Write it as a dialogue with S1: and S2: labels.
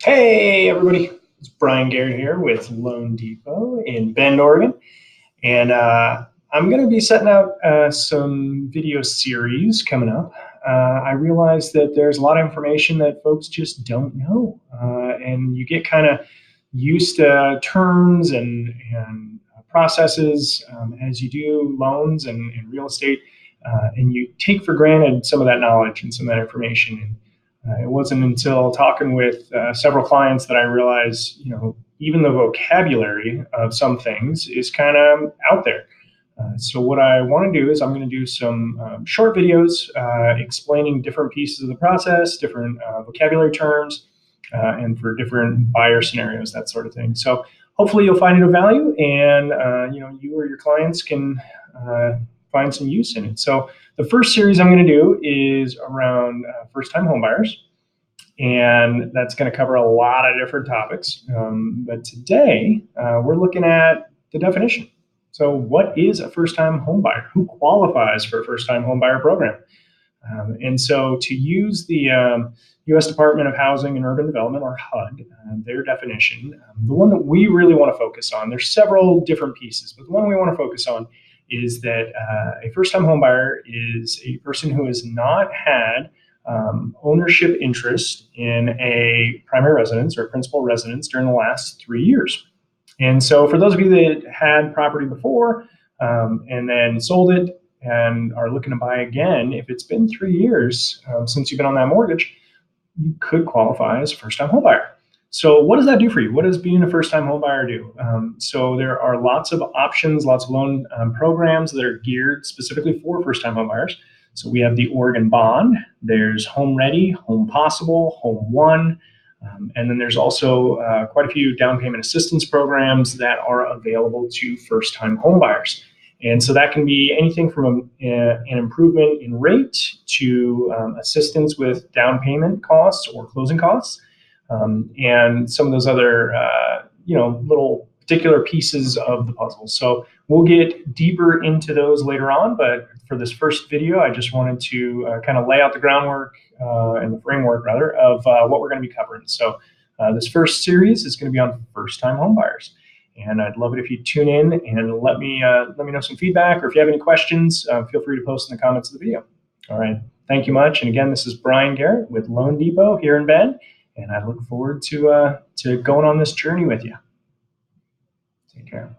S1: Hey, everybody. It's Brian Garrett here with Loan Depot in Bend, Oregon. And I'm going to be setting out some video series coming up. I realize that there's a lot of information that folks just don't know. And you get kind of used to terms and processes as you do loans and real estate. And you take for granted some of that knowledge and some of that information. It wasn't until talking with several clients that I realized, even the vocabulary of some things is kind of out there. So what I want to do is I'm going to do some short videos explaining different pieces of the process, different vocabulary terms, and for different buyer scenarios, that sort of thing. So hopefully you'll find it of value, and you or your clients can find some use in it. So the first series I'm going to do is around first-time homebuyers, and that's going to cover a lot of different topics. But today we're looking at the definition. So what is a first-time homebuyer? Who qualifies for a first-time homebuyer program? And so to use the U.S. Department of Housing and Urban Development, or HUD, their definition, the one that we really want to focus on, there's several different pieces, but the one we want to focus on is that a first-time homebuyer is a person who has not had ownership interest in a primary residence or principal residence during the last 3 years. And so for those of you that had property before and then sold it and are looking to buy again, if it's been 3 years since you've been on that mortgage, you could qualify as a first-time homebuyer. So what does that do for you? What does being a first-time homebuyer do? So there are lots of options, lots of loan programs that are geared specifically for first-time homebuyers. So we have the Oregon Bond, there's Home Ready, Home Possible, Home One, and then there's also quite a few down payment assistance programs that are available to first-time homebuyers. And so that can be anything from an improvement in rate to assistance with down payment costs or closing costs, and some of those other little particular pieces of the puzzle. So we'll get deeper into those later on, but for this first video, I just wanted to kind of lay out the groundwork and the framework, rather, of what we're going to be covering. So this first series is going to be on first-time homebuyers, and I'd love it if you tune in and let me know some feedback, or if you have any questions, feel free to post in the comments of the video. All right, thank you much. And again, this is Brian Garrett with Loan Depot here in Bend, and I look forward to going on this journey with you. Take care.